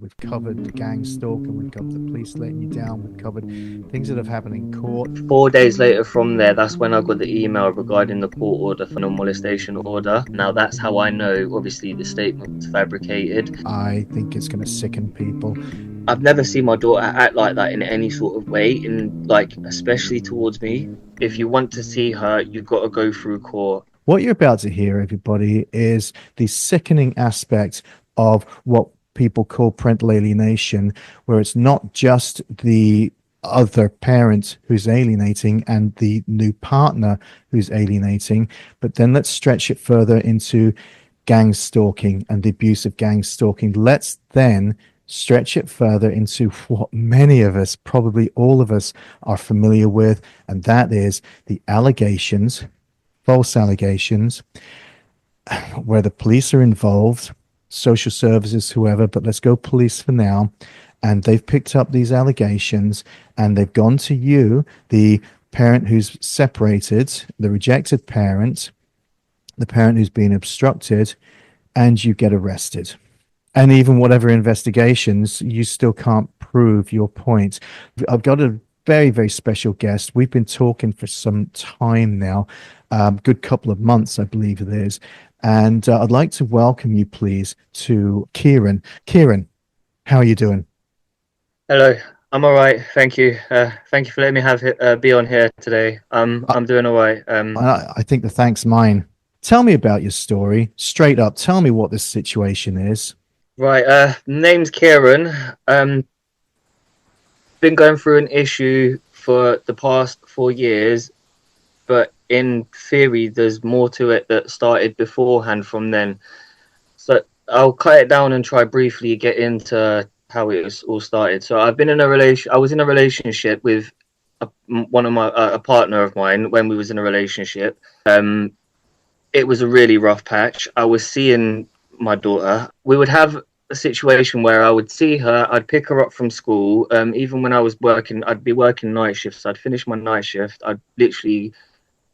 We've covered the gang stalking, we've covered the police letting you down, we've covered things that have happened in court. 4 days later from there, that's when I got the email regarding the court order for no molestation order. Now that's how I know, obviously, the statement was fabricated. I think it's going to sicken people. I've never seen my daughter act like that in any sort of way, in like, especially towards me. If you want to see her, you've got to go through court. What you're about to hear, everybody, is the sickening aspect of what people call parental alienation, where it's not just the other parent who's alienating and the new partner who's alienating, but then let's stretch it further into gang stalking and the abuse of gang stalking. Let's then stretch it further into what many of us, probably all of us, are familiar with, and that is the allegations, false allegations, where the police are involved, social services, whoever, but let's go police for now. And they've picked up these allegations and they've gone to you, the parent who's separated, the rejected parent, the parent who's been obstructed, and you get arrested. And even whatever investigations, you still can't prove your point. I've got a very, very special guest. We've been talking for some time now, good couple of months, I believe it is. And I'd like to welcome you, please, to Kieran. Kieran, how are you doing? Hello, I'm all right, thank you. Thank you for letting me be on here today. I, I'm doing all right. I think the thank's mine. Tell me about your story, straight up. Tell me what this situation is. Right. Name's Kieran. Been going through an issue for the past 4 years, but in theory, there's more to it that started beforehand from then. So I'll cut it down and try briefly get into how it was all started. So I've been in a relation. I was in a relationship with one of my a partner of mine when we was in a relationship. It was a really rough patch. I was seeing my daughter. We would have a situation where I would see her, I'd pick her up from school. Even when I was working, I'd be working night shifts. I'd finish my night shift. I'd literally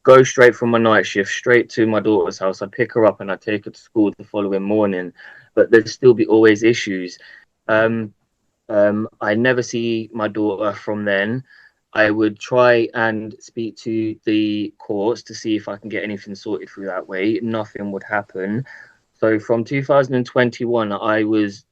go straight from my night shift straight to my daughter's house. I'd pick her up and I'd take her to school the following morning. But there'd still be always issues. Um, I never see my daughter from then. I would try and speak to the courts to see if I can get anything sorted through that way. Nothing would happen. So from 2021, I was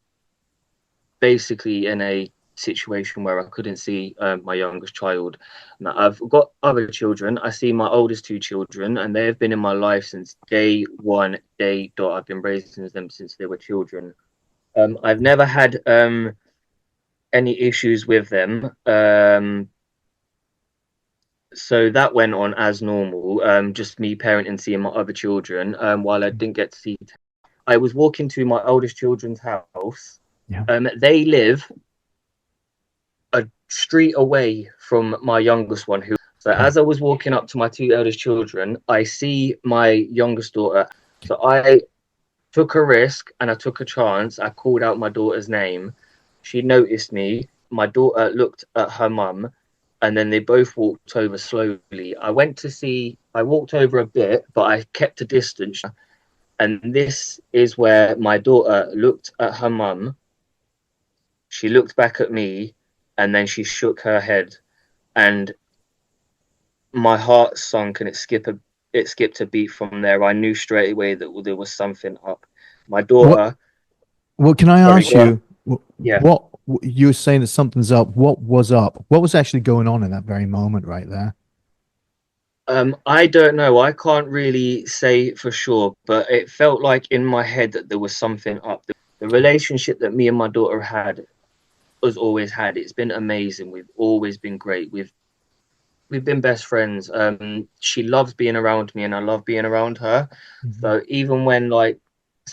basically in a situation where I couldn't see my youngest child. Now, I've got other children. I see my oldest two children, and they have been in my life since day one, day dot. I've been raising them since they were children. I've never had any issues with them. So that went on as normal, just me parenting, seeing my other children, while I didn't get to see. I was walking to my oldest children's house. Yeah. They live a street away from my youngest one. So Okay. as I was walking up to my two eldest children, I see my youngest daughter. So I took a risk and I took a chance. I called out my daughter's name. She noticed me. My daughter looked at her mum, and then they both walked over slowly. I walked over a bit, but I kept a distance. And this is where my daughter looked at her mum. She looked back at me, and then she shook her head. And my heart sunk, and it skipped a beat from there. I knew straight away that there was something up. My What? daughter, Well, can I sorry, ask go on. you Yeah. what you were saying that something's up? What was up? What was actually going on in that very moment right there? I don't know. I can't really say for sure, but it felt like in my head that there was something up. The relationship that me and my daughter had was always had. It's been amazing. We've always been great. We've been best friends. She loves being around me, and I love being around her. Mhm. So even when, like,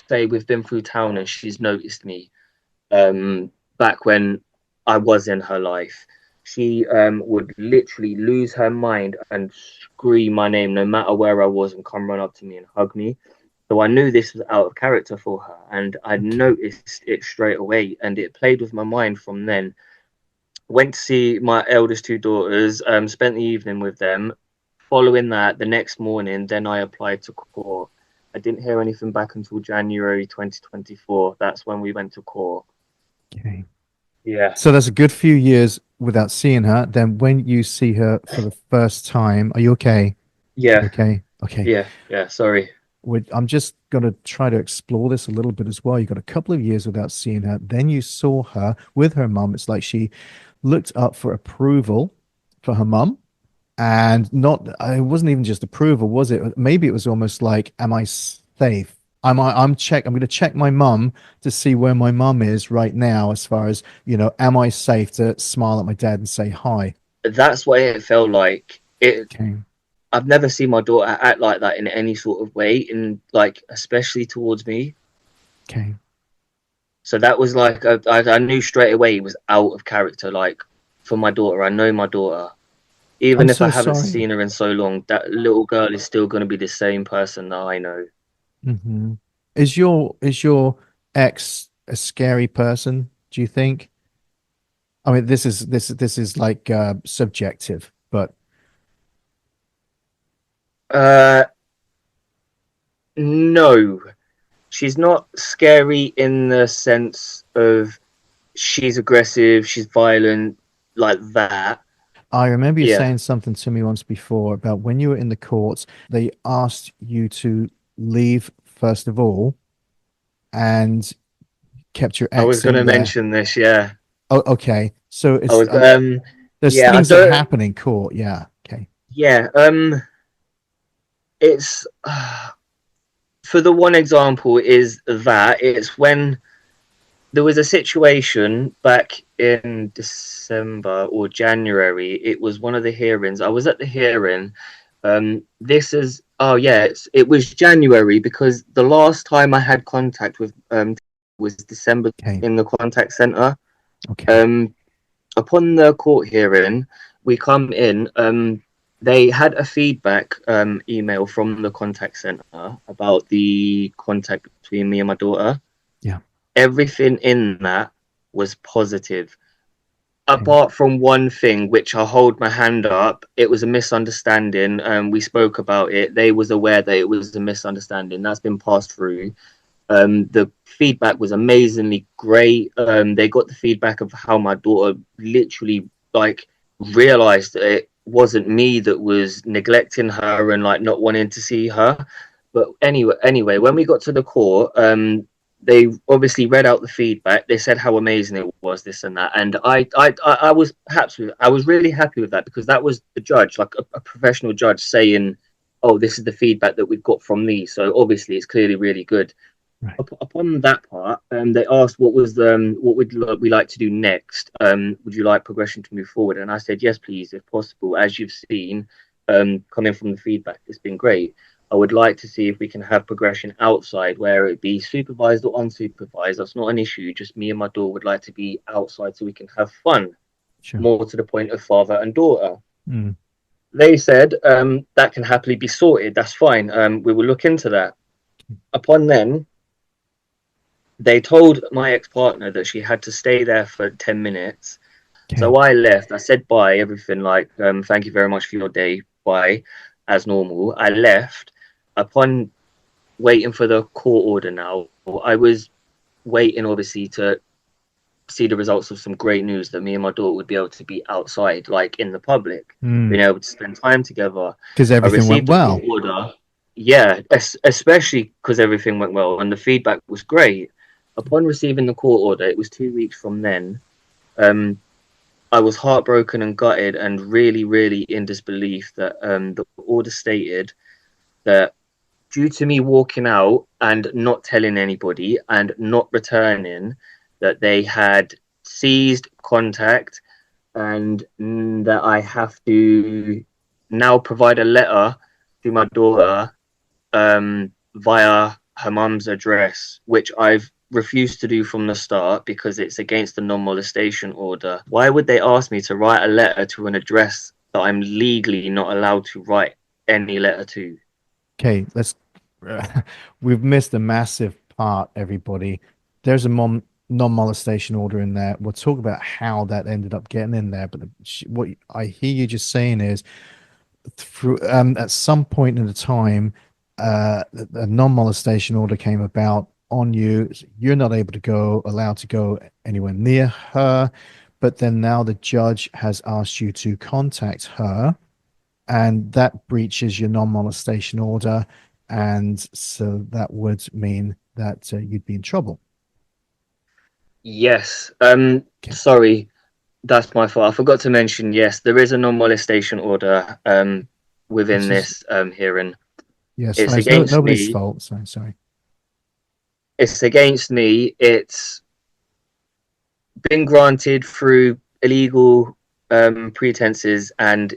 say we've been through town and she's noticed me, back when I was in her life, she would literally lose her mind and scream my name no matter where I was and come run up to me and hug me. So I knew this was out of character for her, and I Okay. noticed it straight away, and it played with my mind from then. Went to see my eldest two daughters, spent the evening with them. Following that, the next morning, then I applied to court. I didn't hear anything back until January 2024. That's when we went to court. Okay. Yeah, So that's a good few years without seeing her. Then when you see her for the first time, are you okay? You yeah, okay? Okay. yeah. Sorry. I'm just going to try to explore this a little bit as well. You got a couple of years without seeing her. Then you saw her with her mum. It's like she looked up for approval for her mum. And not, it wasn't even just approval, was it? Maybe it was almost like, am I safe? I'm going to check my mum to see where my mum is right now, as far as, am I safe to smile at my dad and say hi? That's what it felt like. Okay. I've never seen my daughter act like that in any sort of way, in like especially towards me. Okay. So that was like I knew straight away it was out of character. Like for my daughter, I know my daughter. I'm Even if I so haven't sorry. seen her in so long, that little girl is still going to be the same person that I know. Hmm. Is your ex a scary person, do you think? I mean, this is like subjective, but Uh, no, she's not scary in the sense of she's aggressive, she's violent, like that. I remember you Yeah, saying something to me once before about when you were in the courts, they asked you to leave first of all and kept your I was ex going in to there. mention this. Yeah, Oh, okay. So I it's was. there's Yeah, I things that don't. happen in court. Yeah. Okay. Yeah, it's for the one example is that it's when there was a situation back in December or January. It was one of the hearings. I was at the hearing. This is oh yeah, it was January because the last time I had contact with was December Okay. in the contact center. Okay. Um, upon the court hearing, we come in. They had a feedback email from the contact center about the contact between me and my daughter. Yeah. Everything in that was positive. Okay. Apart from one thing, which I hold my hand up, it was a misunderstanding. We spoke about it. They was aware that it was a misunderstanding. That's been passed through. The feedback was amazingly great. They got the feedback of how my daughter literally like realized that it wasn't me that was neglecting her and like not wanting to see her. But anyway, when we got to the court, they obviously read out the feedback. They said how amazing it was, this and that, and I was happy. I was really happy with that because that was the judge, like a professional judge, saying, "Oh, this is the feedback that we've got from these." So obviously, it's clearly really good. Right. Upon that part, they asked what would we like to do next? Would you like progression to move forward? And I said yes, please, if possible. As you've seen, coming from the feedback, it's been great. I would like to see if we can have progression outside, where it be supervised or unsupervised. That's not an issue. Just me and my daughter would like to be outside so we can have fun. Sure. More to the point of father and daughter. Mm. They said that can happily be sorted. That's fine. We will look into that. Upon then, they told my ex-partner that she had to stay there for 10 minutes. Okay. So I left. I said bye, everything like, thank you very much for your day. Bye, as normal. I left. Upon waiting for the court order now, I was waiting, obviously, to see the results of some great news that me and my daughter would be able to be outside, like in the public, being Mm. able to spend time together. Because I everything went received the court well. order. Yeah, especially because everything went well and the feedback was great. Upon receiving the court order, it was 2 weeks from then. Um, I was heartbroken and gutted and really, really in disbelief that the order stated that due to me walking out and not telling anybody and not returning, that they had seized contact and that I have to now provide a letter to my daughter via her mum's address, which I've refused to do from the start because it's against the non molestation order. Why would they ask me to write a letter to an address that I'm legally not allowed to write any letter to? Okay. We've missed a massive part, everybody. There's a non-molestation order in there. We'll talk about how that ended up getting in there. But what I hear you just saying is through at some point in the time, a non-molestation order came about on you. You're not able to go, allowed to go anywhere near her. But then now the judge has asked you to contact her, and that breaches your non-molestation order. And so that would mean that you'd be in trouble. Yes. Okay. Sorry, that's my fault. I forgot to mention. Yes, there is a non-molestation order within This is, this hearing. yes, It's no, it's no, against nobody's me. fault. So sorry. It's against me. It's been granted through illegal pretenses and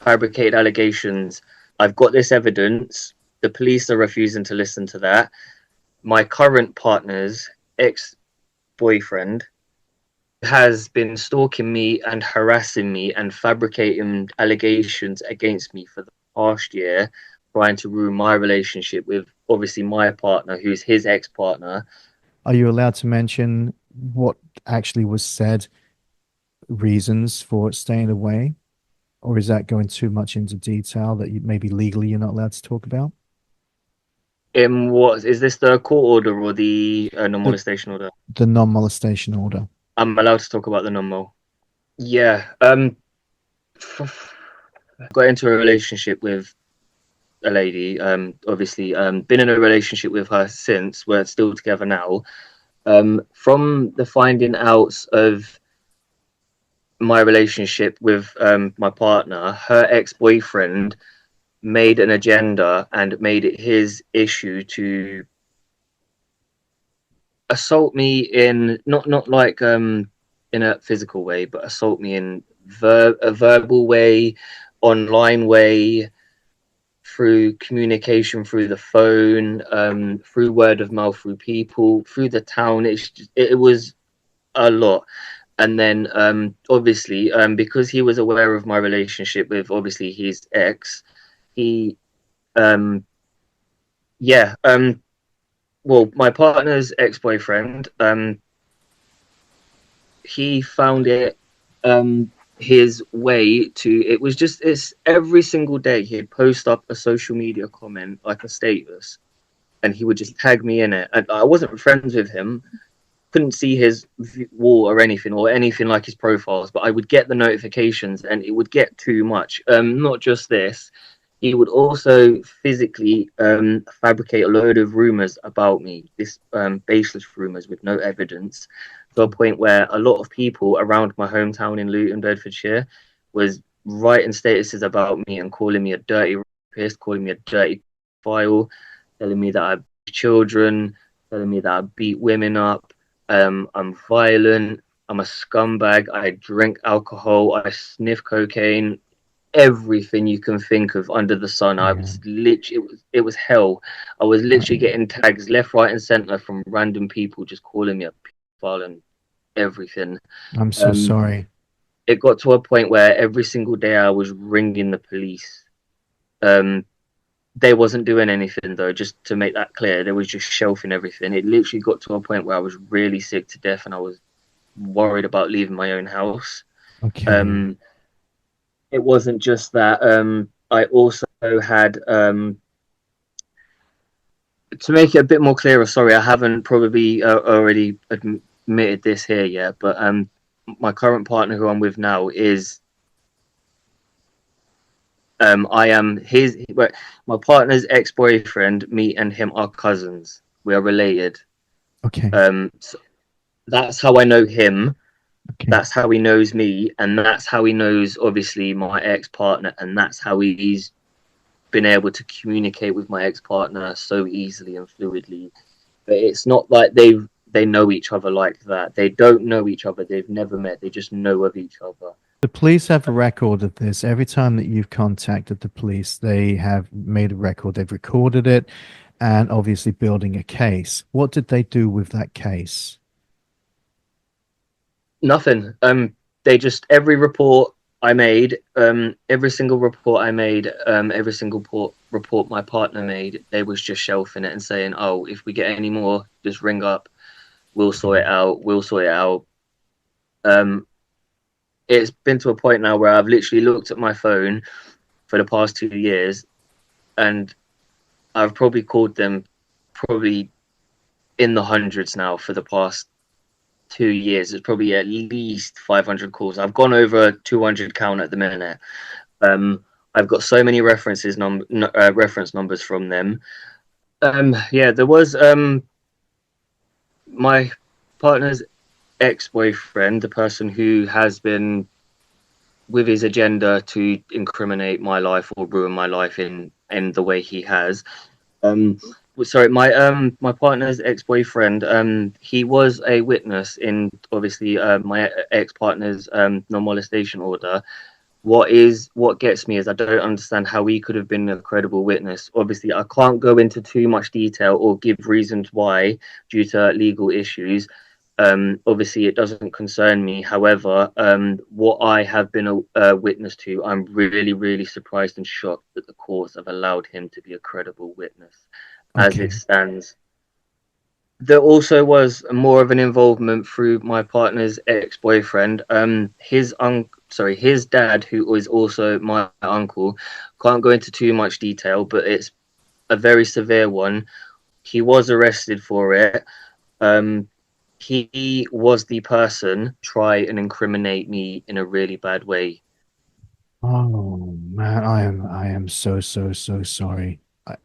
fabricated allegations. I've got this evidence. The police are refusing to listen to that. My current partner's ex boyfriend has been stalking me and harassing me and fabricating allegations against me for the past year, trying to ruin my relationship with obviously my partner, who's his ex partner. Are you allowed to mention what actually was said, reasons for staying away? Or is that going too much into detail that you maybe legally you're not allowed to talk about? In what is this, the court order or the non The molestation order? the non-molestation order. I'm allowed to talk about the non mol. Yeah. Got into a relationship with a lady. Obviously, been in a relationship with her since. We're still together now. From the finding outs of my relationship with my partner, her ex-boyfriend made an agenda and made it his issue to assault me in not like in a physical way, but assault me in a verbal way, online way, through communication, through the phone, through word of mouth, through people, through the town. It was a lot. And then obviously because he was aware of my relationship with obviously his ex, he um yeah well, my partner's ex-boyfriend, he found it his way to, it was just, it's every single day he'd post up a social media comment, like a status, and he would just tag me in it. And I wasn't friends with him, couldn't see his wall or anything like his profiles, but I would get the notifications and it would get too much. Not just this, he would also physically fabricate a load of rumors about me, this baseless rumors with no evidence, to a point where a lot of people around my hometown in Luton, Bedfordshire, was writing statuses about me and calling me a dirty rapist, calling me a dirty file, telling me that I beat children, telling me that I beat women up. I'm violent. I'm a scumbag. I drink alcohol. I sniff cocaine. Everything you can think of under the sun. I Yeah. was literally, it was hell. I was literally I, getting tags left, right, and center from random people just calling me a pedophile and everything. I'm so Um, sorry. it got to a point where every single day I was ringing the police. Um, they wasn't doing anything though. Just to make that clear, they was just shelving everything. It literally got to a point where I was really sick to death, and I was worried about leaving my own house. Okay. Um, it wasn't just that. I also had, to make it a bit more clearer. Sorry, I haven't probably already admitted this here yet, but my current partner, who I'm with now, is I am his. My partner's ex-boyfriend. Me and him are cousins. We are related. Okay. So that's how I know him. Okay. That's how he knows me, and that's how he knows obviously my ex-partner, and that's how he's been able to communicate with my ex-partner so easily and fluidly. But it's not like they know each other like that. They don't know each other. They've never met. They just know of each other. The police have a record of this. Every time that you've contacted the police, they have made a record. They've recorded it and obviously building a case. What did they do with that case? Nothing. They just, every report I made, every single report I made, every single report my partner made, they was just shelving it and saying, "Oh, if we get any more, just ring up. We'll sort Okay. it out. We'll sort it out." Um, it's been to a point now where I've literally looked at my phone for the past 2 years, and I've probably called them probably in the hundreds now for the past 2 years. It's probably at least 500 calls. I've gone over 200 count at the minute. I've got so many reference numbers from them. Yeah, there was my partner's ex-boyfriend, the person who has been with his agenda to incriminate my life or ruin my life in the way he has. Um, sorry, my partner's ex-boyfriend. He was a witness in obviously my ex-partner's non-molestation order. What gets me is I don't understand how he could have been a credible witness. Obviously, I can't go into too much detail or give reasons why due to legal issues. Obviously, it doesn't concern me. However, what I have been a witness to, I'm really, really surprised and shocked that the courts have allowed him to be a credible witness. As it Okay. stands, there also was more of an involvement through my partner's ex-boyfriend. His dad, who is also my uncle, can't go into too much detail, but it's a very severe one. He was arrested for it. Um, he was the person try and incriminate me in a really bad way. Oh man, I am so sorry.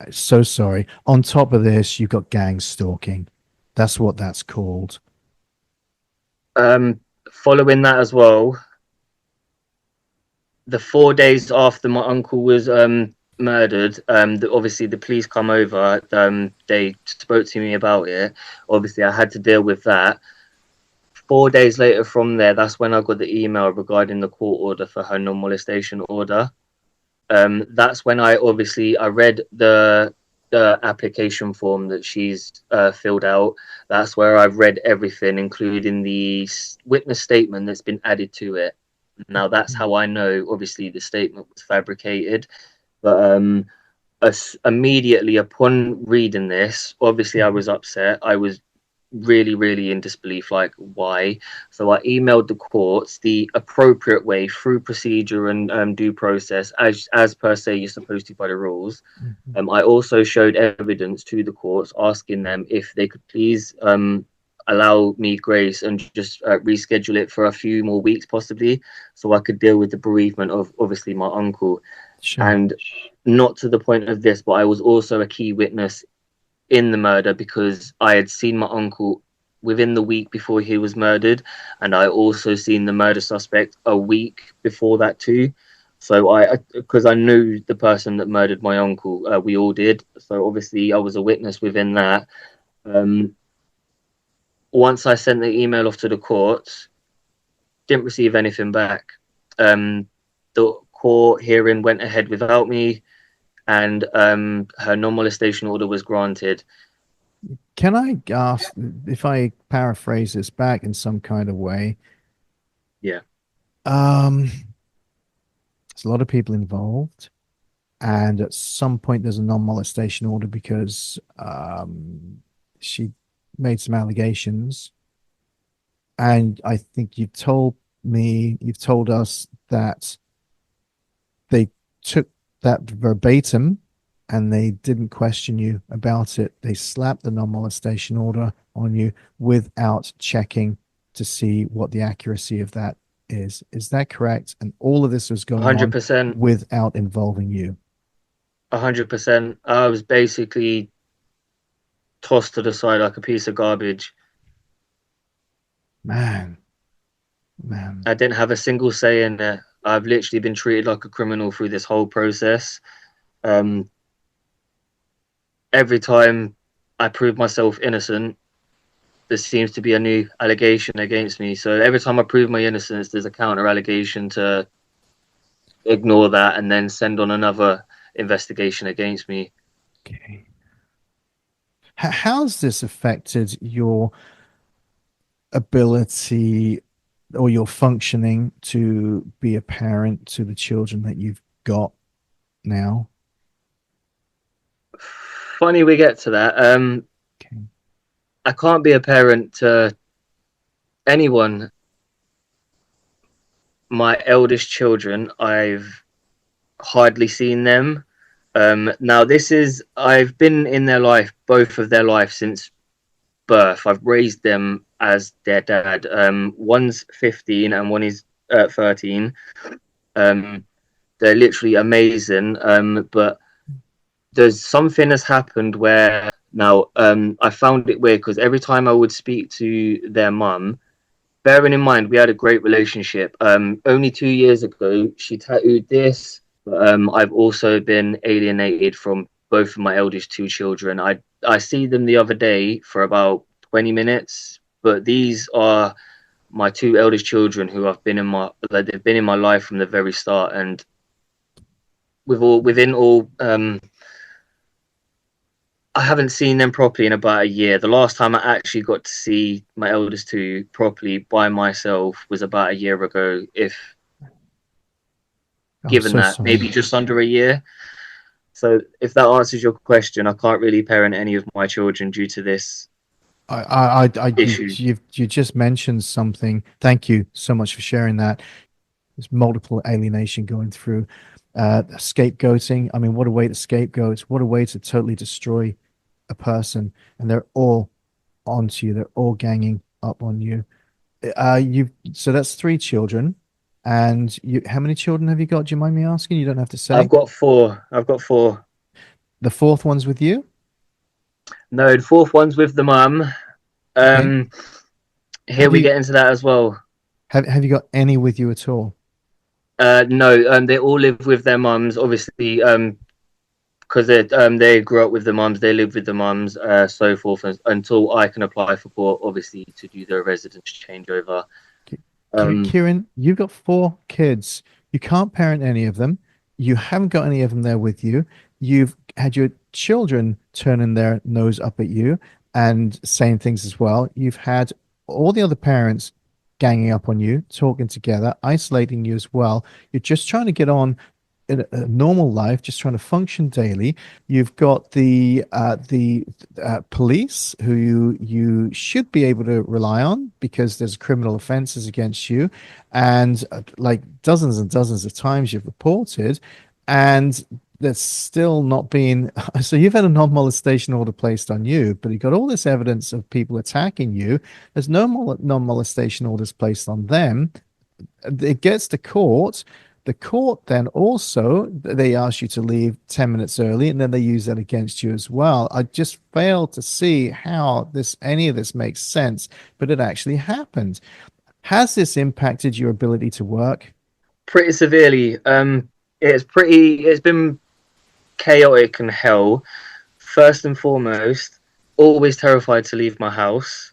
So sorry. On top of this, you've got gang stalking. That's what that's called. Um, Following that as well, the 4 days after my uncle was murdered, obviously the police come over. They spoke to me about it. Obviously, I had to deal with that. 4 days later, from there, that's when I got the email regarding the court order for her non-molestation order. That's when I read the application form that she's filled out. That's where I've read everything, including the witness statement that's been added to it. Now that's how I know. Obviously, the statement was fabricated, but immediately upon reading this, obviously I was upset. I was really, really in disbelief, like why? So I emailed the courts the appropriate way through procedure and due process, as per se you're supposed to by the rules. Mhm. I also showed evidence to the courts, asking them if they could please allow me grace and just reschedule it for a few more weeks, possibly, so I could deal with the bereavement of obviously my uncle. Sure. And not to the point of this, but I was also a key witness in the murder because I had seen my uncle within the week before he was murdered, and I also seen the murder suspect a week before that too. So because I knew the person that murdered my uncle, we all did. So obviously I was a witness within that. Um, Once I sent the email off to the courts, didn't receive anything back. The court hearing went ahead without me, and her non-molestation order was granted. Can I ask if I paraphrase this back in some kind of way? Yeah, Um, there's a lot of people involved, and at some point there's a non-molestation order because she made some allegations, and I think you've told us that they took that verbatim and they didn't question you about it. They slapped the non-molestation order on you without checking to see what the accuracy of that is. Is that correct? And all of this was going on 100%. without involving you. 100%. I was basically tossed to the side like a piece of garbage. Man, man. I didn't have a single say in it. I've literally been treated like a criminal through this whole process. Um, every time I prove myself innocent, there seems to be a new allegation against me. So every time I prove my innocence, there's a counter allegation to ignore that and then send on another investigation against me. Okay. How's this affected your ability or your functioning to be a parent to the children that you've got now? Funny we get to that. Okay. I can't be a parent to anyone. My eldest children, I've hardly seen them. Now, I've been in their life, both of their life, since birth. I've raised them as their dad. One's 15 and one is 13. Um, they're literally amazing. But there's something has happened where now I found it weird because every time I would speak to their mum, bearing in mind we had a great relationship. Only 2 years ago she tattooed this, but I've also been alienated from both of my eldest two children. I see them the other day for about 20 minutes, but these are my two eldest children who have been in my like they've been in my life from the very start, and within all I haven't seen them properly in about a year. The last time I actually got to see my eldest two properly by myself was about a year ago, if I'm given so that, maybe sorry. just under a year. So if that answers your question, I can't really parent any of my children due to this issue. You just mentioned something. Thank you so much for sharing that. There's multiple alienation going through. Scapegoating. I mean, what a way to scapegoat. What a way to totally destroy a person. And they're all onto you. They're all ganging up on you. So that's three children. And you, how many children have you got? Do you mind me asking? You don't have to I've say. got four. I've got four. The fourth one's with you. No, the fourth one's with the mum. Okay. Um, Here Have we you get into that as well. have you got any with you at all? No, they all live with their mums, obviously, because they grew up with the mums, they live with the mums, so forth, until I can apply for court, obviously, to do the residence changeover. Um, Kieran, you've got four kids. You can't parent any of them. You haven't got any of them there with you. You've had your children turning their nose up at you and saying things as well. You've had all the other parents ganging up on you, talking together, isolating you as well. You're just trying to get on in a normal life, just trying to function daily. You've got the police who you should be able to rely on because there's criminal offences against you, and like dozens and dozens of times you've reported, and that's still not been. So you've had a non-molestation order placed on you, but you've got all this evidence of people attacking you. There's no non-molestation orders placed on them. It gets to court. The court then also they ask you to leave 10 minutes early, and then they use that against you as well. I just fail to see how this any of this makes sense, but it actually happened. Has this impacted your ability to work? Pretty severely. It's been chaotic and hell. First and foremost, always terrified to leave my house,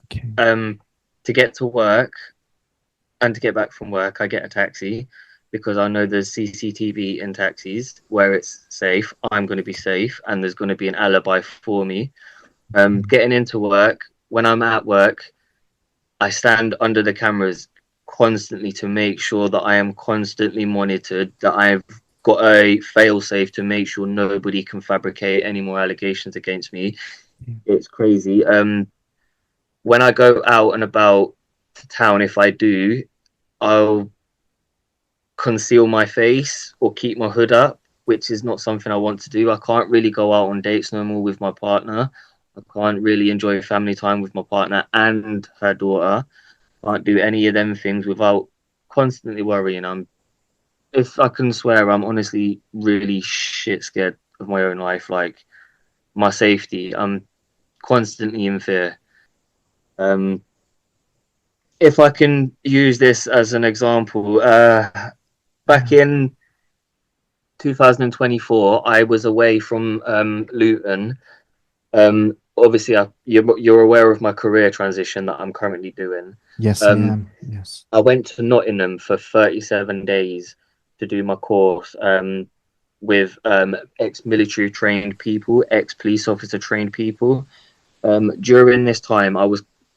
Okay. to get to work and to get back from work. I get a taxi because I know there's CCTV in taxis where it's safe. I'm going to be safe, and there's going to be an alibi for me. Getting into work, when I'm at work, I stand under the cameras constantly to make sure that I am constantly monitored, that I've got a fail safe to make sure nobody can fabricate any more allegations against me. It's crazy. When I go out and about to town, if I do, I'll conceal my face or keep my hood up, which is not something I want to do. I can't really go out on dates no more with my partner. I can't really enjoy family time with my partner and her daughter. Can't do any of them things without constantly worrying. If I can swear, I'm honestly really shit scared of my own life, like my safety. I'm constantly in fear. Um, if I can use this as an example, back Yeah. in 2024, I was away from Luton. Obviously, you're aware of my career transition that I'm currently doing. Yes, I Um, am. Yes. I went to Nottingham for 37 days to do my course with ex-military trained people, ex-police officer trained people. During this time,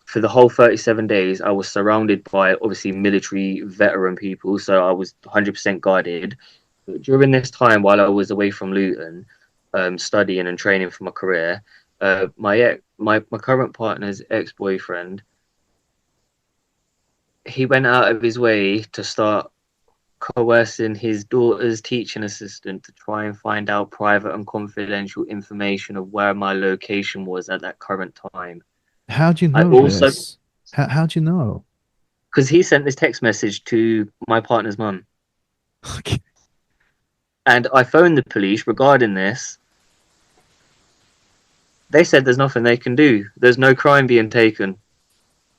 for the whole 37 days, I was surrounded by obviously military veteran people, so I was 100% guarded. But during this time, while I was away from Luton, studying and training for my career, my current partner's ex-boyfriend, he went out of his way to start coercing his daughter's teaching assistant to try and find out private and confidential information of where my location was at that current time. How'd you I know also, this? How'd you know? because he sent this text message to my partner's mum, Okay. and I phoned the police regarding this. They said there's nothing they can do. There's no crime being taken.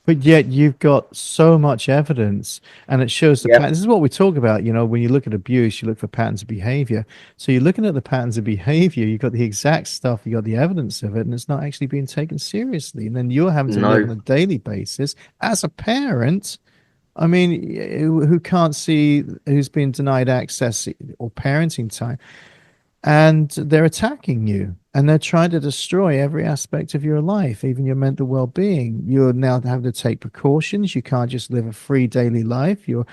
But yet you've got so much evidence and it shows the Yep. pattern. This is what we talk about, when you look at abuse, you look for patterns of behavior. So you're looking at the patterns of behavior, you've got the exact stuff, you got the evidence of it, and it's not actually being taken seriously. And then you're having to live No. on a daily basis as a parent. I mean, who can't see who's been denied access or parenting time, and they're attacking you and they're trying to destroy every aspect of your life, even your mental well-being. You're now having to take precautions. You can't just live a free daily life. You're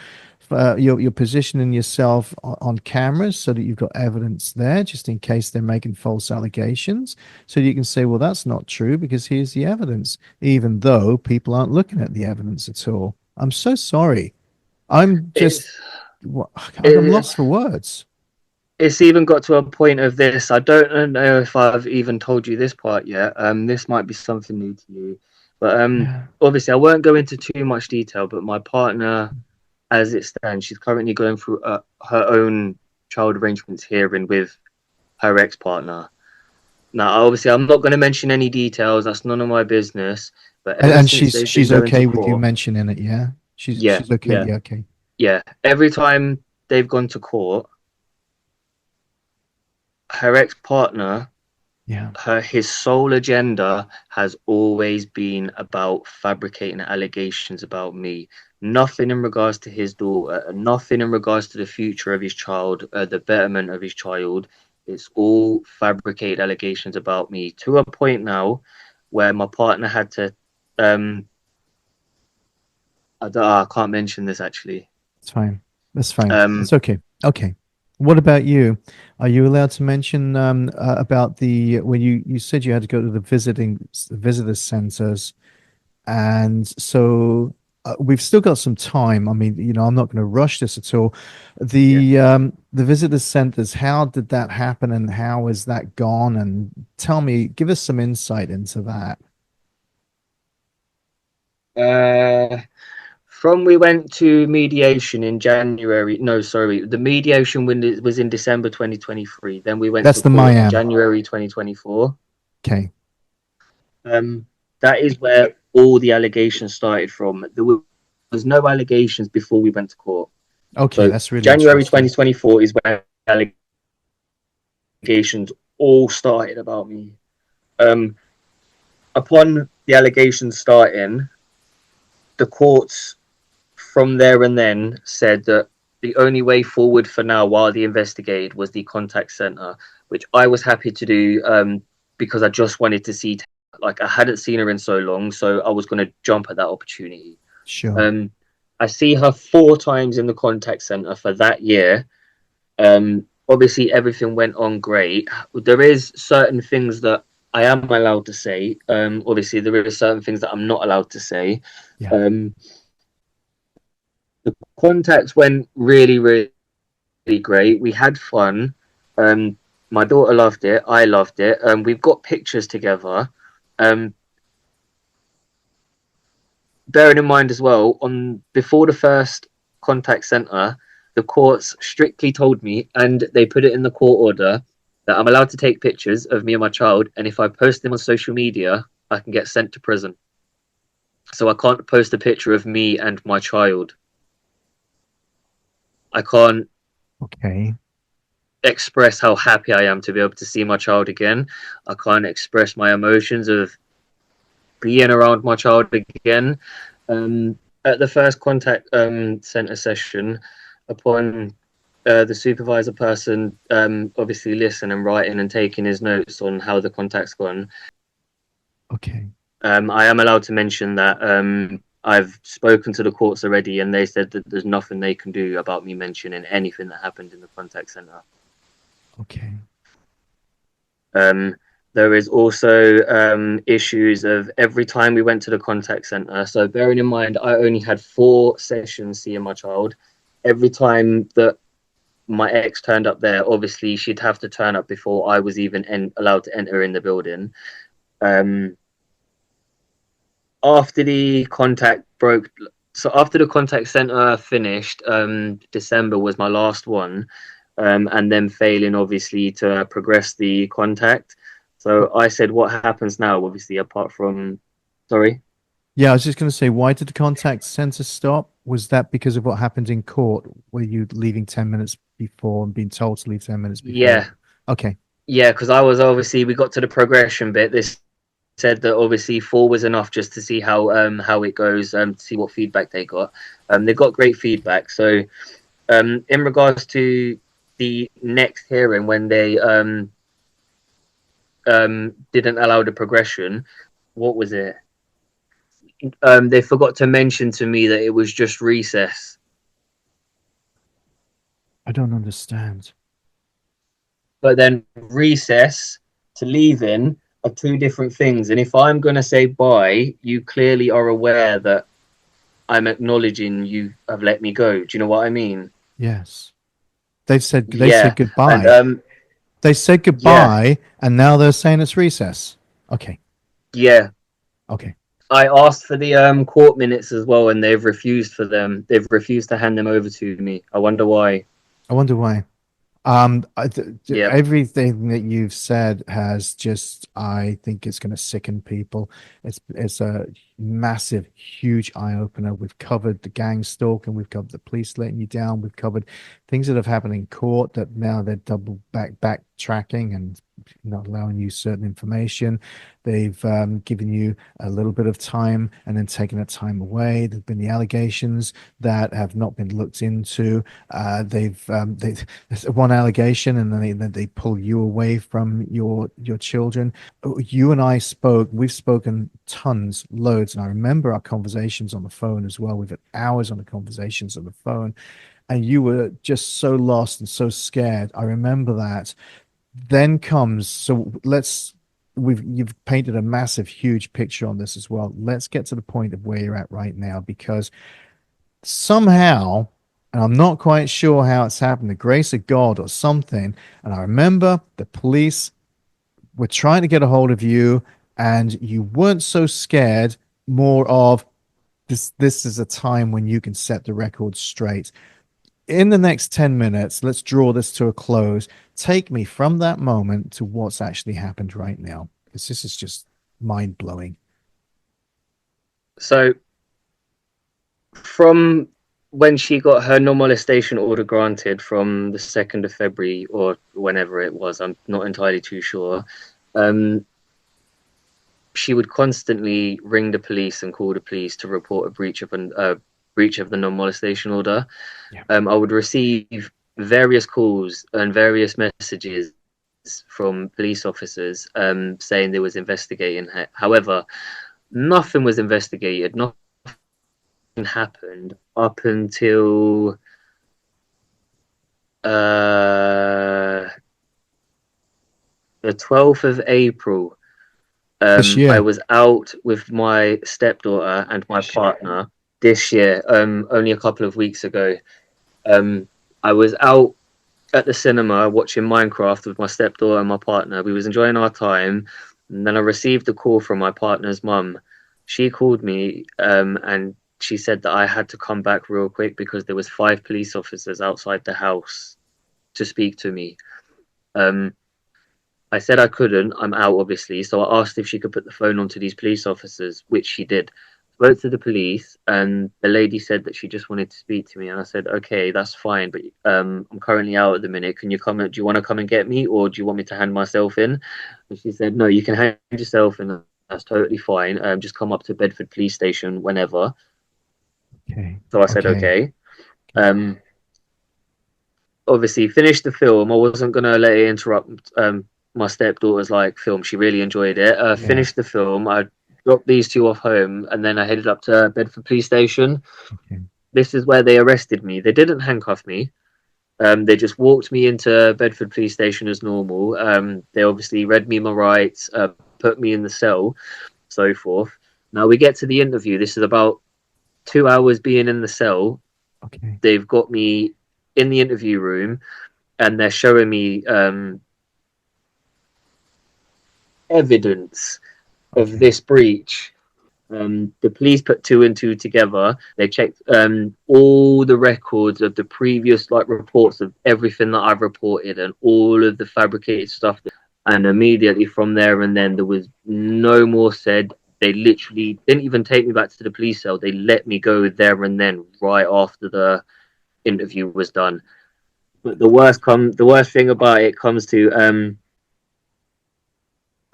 positioning yourself on cameras so that you've got evidence there just in case they're making false allegations, so you can say, well, that's not true because here's the evidence, even though people aren't looking at the evidence at all. I'm so sorry. I'm just It's I'm it, lost for words. it's even got to a point of this. I don't know if I've even told you this part yet. This might be something new to you, but Yeah. obviously I won't go into too much detail. But my partner, as it stands, she's currently going through her own child arrangements hearing with her ex-partner. Now, obviously, I'm not going to mention any details. That's none of my business. But ever And since she's they've been she's going to okay with you court, mentioning it, yeah? She's yeah, she's okay, yeah, yeah, okay. yeah. Every time they've gone to court, her ex-partner, Yeah. his sole agenda has always been about fabricating allegations about me. Nothing in regards to his daughter, nothing in regards to the future of his child, the betterment of his child. It's all fabricated allegations about me, to a point now where my partner had to. Um, I can't mention this actually. It's fine. That's fine. Um, It's okay. Okay. What about you? Are you allowed to mention about the when you said you had to go to the visitor centers, and so we've still got some time. I mean, I'm not going to rush this at all. yeah. The visitor centers, how did that happen, and how is that gone? And tell me, give us some insight into that. Uh, From we went to mediation in January. No, sorry, the mediation was in December 2023. Then we went That's to the court in Miami. January 2024. Okay. Um, that is where all the allegations started from. Was no allegations before we went to court. Okay, So that's really January interesting. 2024 is where allegations all started about me. Um, upon the allegations starting, the courts from there and then said that the only way forward for now while they investigated was the contact center, which I was happy to do because I just wanted to see, like, I hadn't seen her in so long, so I was going to jump at that opportunity. Sure. Um, I see her 4 times in the contact center for that year. Obviously, everything went on great. There is certain things that I am allowed to say. Obviously, there are certain things that I'm not allowed to say. Yeah. Um, the contacts went really, really great. We had fun. Um, my daughter loved it. I loved it. We've got pictures together. Um, Bearing in mind as well, on before the first contact center, the courts strictly told me, and they put it in the court order, that I'm allowed to take pictures of me and my child, and if I post them on social media, I can get sent to prison. So I can't post a picture of me and my child. I can't Okay. express how happy I am to be able to see my child again. I can't express my emotions of being around my child again. At the first contact center session, upon the supervisor person obviously listening and writing and taking his notes on how the contact's gone, Okay. I am allowed to mention that I've spoken to the courts already, and they said that there's nothing they can do about me mentioning anything that happened in the contact center. Okay. Um, there is also issues of every time we went to the contact center. So bearing in mind, I only had 4 sessions seeing my child. Every time that my ex turned up there, obviously she'd have to turn up before I was even allowed to enter in the building. Um, after the contact broke, so after the contact center finished, December was my last one, and then failing obviously to progress the contact. But So I said, what happens now? Obviously, apart from, sorry, yeah, I was just going to say, why did the contact center stop? Was that because of what happened in court? Were you leaving 10 minutes before and being told to leave 10 minutes before? yeah, Okay. yeah, because I was obviously we got to the progression bit. This said that obviously four was enough just to see how it goes, to see what feedback they got. They got great feedback. So in regards to the next hearing when they didn't allow the progression, what was it? They forgot to mention to me that it was just recess. I don't understand. But then recess to leaving are two different things. And if I'm going to say bye, you clearly are aware that I'm acknowledging you have let me go. Do you know what I mean? Yes. They said Yeah. And goodbye. They said yeah, goodbye and now they're saying it's recess. Okay. yeah. Okay. I asked for the court minutes as well, and they've refused for them. They've refused to hand them over to me. I wonder why. I wonder why. Yeah. Everything that you've said has just, I think it's going to sicken people. It's a massive, huge eye opener. We've covered the gang stalking, we've covered the police letting you down, we've covered things that have happened in court that now they're double backtracking and not allowing you certain information. They've given you a little bit of time and then taken that time away. There've been the allegations that have not been looked into. There's one allegation, and then they pull you away from your children. You and I spoke. We've spoken tons, loads, and I remember our conversations on the phone as well. We've had hours on the conversations on the phone, and you were just so lost and so scared. I remember that. Then comes so let's we've you've painted a massive, huge picture on this as well. Let's get to the point of where you're at right now because somehow, and I'm not quite sure how it's happened, the grace of God or something. And I remember the police were trying to get a hold of you, and you weren't so scared, more of this is a time when you can set the record straight. In the next 10 minutes, let's draw this to a close. Take me from that moment to what's actually happened right now, because this is just mind blowing. So from when she got her non-molestation order granted from the 2nd of February or whenever it was, I'm not entirely too sure. Um, she would constantly ring the police and call the police to report a breach of the non-molestation order. Yeah. I would receive various calls and various messages from police officers saying they was investigating her. However, nothing was investigated. Nothing happened up until uh, the 12th of April. This I year. was out with my stepdaughter and my partner this year, only a couple of weeks ago. Um, I was out at the cinema watching Minecraft with my stepdaughter and my partner. We was enjoying our time, and then I received a call from my partner's mum. She called me, and she said that I had to come back real quick because there was five police officers outside the house to speak to me. Um, I said I couldn't. I'm out, obviously. So I asked if she could put the phone on to these police officers, which she did. Spoke to the police, and the lady said that she just wanted to speak to me. And I said, okay, that's fine, but I'm currently out at the minute. Can you come? Do you want to come and get me, or do you want me to hand myself in? And she said, no, you can hand yourself in. That's totally fine. Just come up to Bedford Police Station whenever. Okay. So I said, Okay. okay. Okay. Um, obviously finished the film. I wasn't gonna let it interrupt my stepdaughter's like film. She really enjoyed it. Yeah. Finished the film. I dropped these two off home, and then I headed up to Bedford Police Station. Okay. This is where they arrested me. They didn't handcuff me. They just walked me into Bedford Police Station as normal. They obviously read me my rights, put me in the cell, so forth. Now we get to the interview. This is about 2 hours being in the cell. Okay. They've got me in the interview room, and they're showing me evidence of Okay. this breach. The police put two and two together. They checked all the records of the previous like reports of everything that I've reported and all of the fabricated stuff. And immediately from there and then there was no more said. They literally didn't even take me back to the police cell. They let me go there and then, right after the interview was done. But the worst thing about it comes to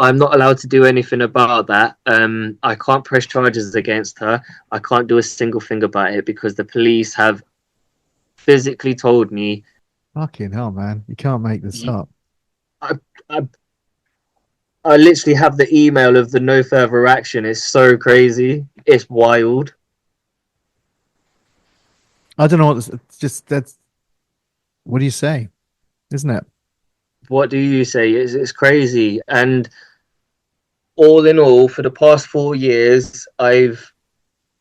I'm not allowed to do anything about that. I can't press charges against her. I can't do a single thing about it because the police have physically told me. Fucking hell, man. You can't make this up. I, I, I literally have the email of the no further action. It's so crazy. It's wild. I don't know what it's just that's what do you say? Isn't it? What do you say? It's crazy. And all in all, for the past 4 years, I've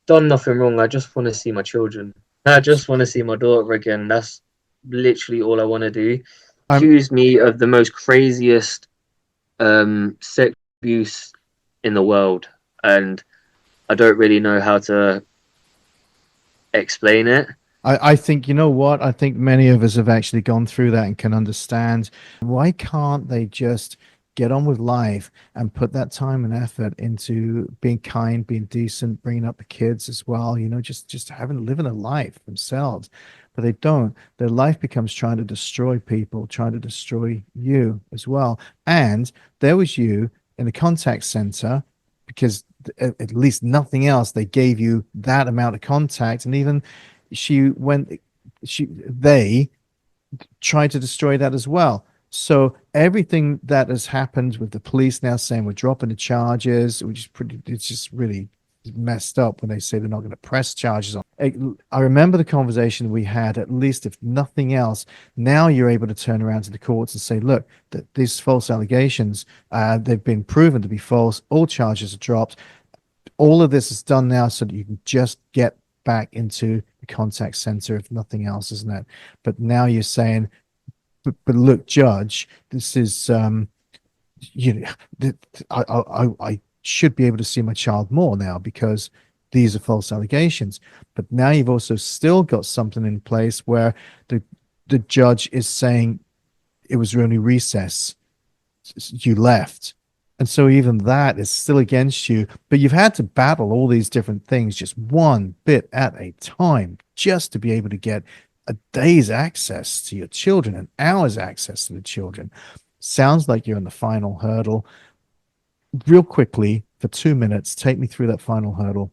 done nothing wrong. I just want to see my children. I just want to see my daughter again. That's literally all I want to do. I'm Accuse me of the most craziest sex abuse in the world, and I don't really know how to explain it. I think you know what? I think many of us have actually gone through that and can understand. Why can't they just get on with life and put that time and effort into being kind, being decent, bringing up the kids as well, just having living a life themselves. But they don't. Their life becomes trying to destroy people, trying to destroy you as well. And there was you in the contact center because at least nothing else, they gave you that amount of contact. And even she went they tried to destroy that as well. So everything that has happened with the police now saying we're dropping the charges, which is pretty, it's just really messed up when they say they're not going to press charges on. I remember the conversation we had, at least if nothing else, now you're able to turn around to the courts and say, look, that these false allegations, they've been proven to be false. All charges are dropped. All of this is done now so that you can just get back into the contact center if nothing else, isn't it? But now you're saying, but look, Judge, this is you know, I should be able to see my child more now because these are false allegations. But now you've also still got something in place where the judge is saying it was only recess, you left. And so even that is still against you, but you've had to battle all these different things just one bit at a time just to be able to get a day's access to your children, an hour's access to the children. Sounds like you're in the final hurdle. Real quickly, for 2 minutes, take me through that final hurdle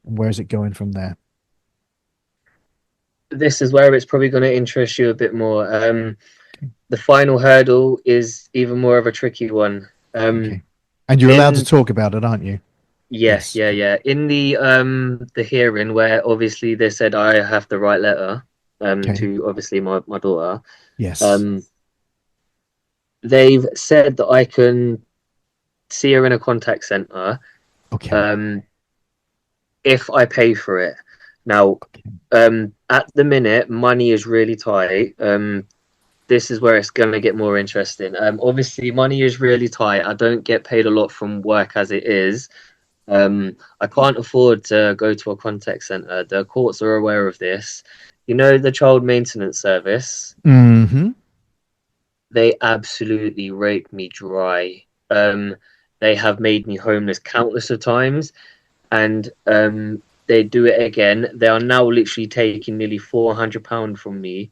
and where's it going from there? This is where it's probably going to interest you a bit more. The final hurdle is even more of a tricky one. Okay. And you're allowed to In talk about it, aren't you? Yes, Yes. yeah, yeah. In the hearing where obviously they said I have to write letter Okay. to obviously my daughter, Yes. um they've said that I can see her in a contact center Okay. um if I pay for it. Now, Okay. at the minute money is really tight. This is where it's going to get more interesting. Obviously money is really tight. I don't get paid a lot from work as it is. I can't afford to go to a contact center. The courts are aware of this. You know, the child maintenance service, Mm-hmm. they absolutely rape me dry. They have made me homeless countless of times, and they do it again. They are now literally taking nearly £400 from me.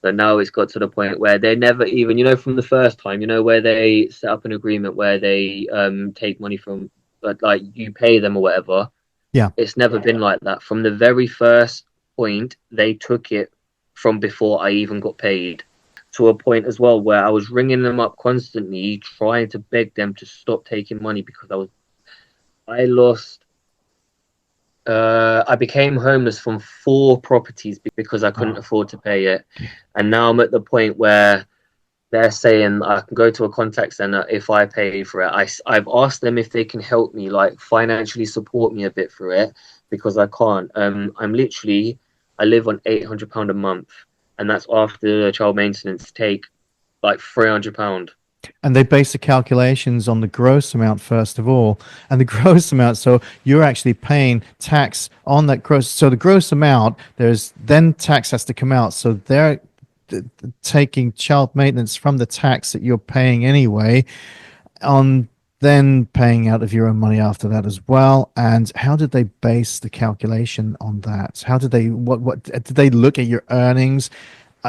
So now it's got to the point where they never even, from the first time, where they set up an agreement where they take money from, like you pay them or whatever. Yeah. It's never been like that. From the very first point, they took it from before I even got paid to a point as well where I was ringing them up constantly, trying to beg them to stop taking money because I lost, I became homeless from 4 properties because I couldn't Oh, afford to pay it. And now I'm at the point where they're saying I can go to a contact center if I pay for it. I've asked them if they can help me, like financially support me a bit for it because I can't. I live on £800 a month, and that's after the child maintenance take like £300. And they base the calculations on the gross amount first of all, and the gross amount. So you're actually paying tax on that gross. So the gross amount, there's then tax has to come out. So they're taking child maintenance from the tax that you're paying anyway, on then paying out of your own money after that as well. And how did they base the calculation on that? How did they, what did they look at your earnings?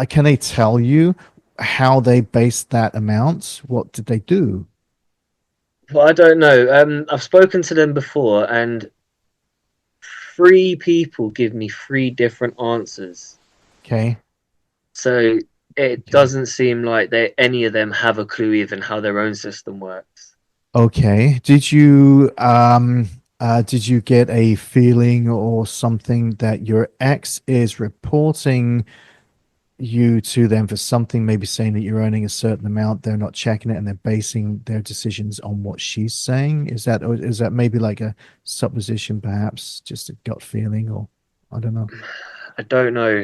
Can they tell you how they based that amount? What did they do? Well, I don't know. I've spoken to them before, and three people give me three different answers. Okay. So it Okay. doesn't seem like they any of them have a clue even how their own system works. Okay. Did you get a feeling or something that your ex is reporting you to them for something, maybe saying that you're earning a certain amount, they're not checking it and they're basing their decisions on what she's saying? Or is that maybe like a supposition, perhaps just a gut feeling, or I don't know. I don't know.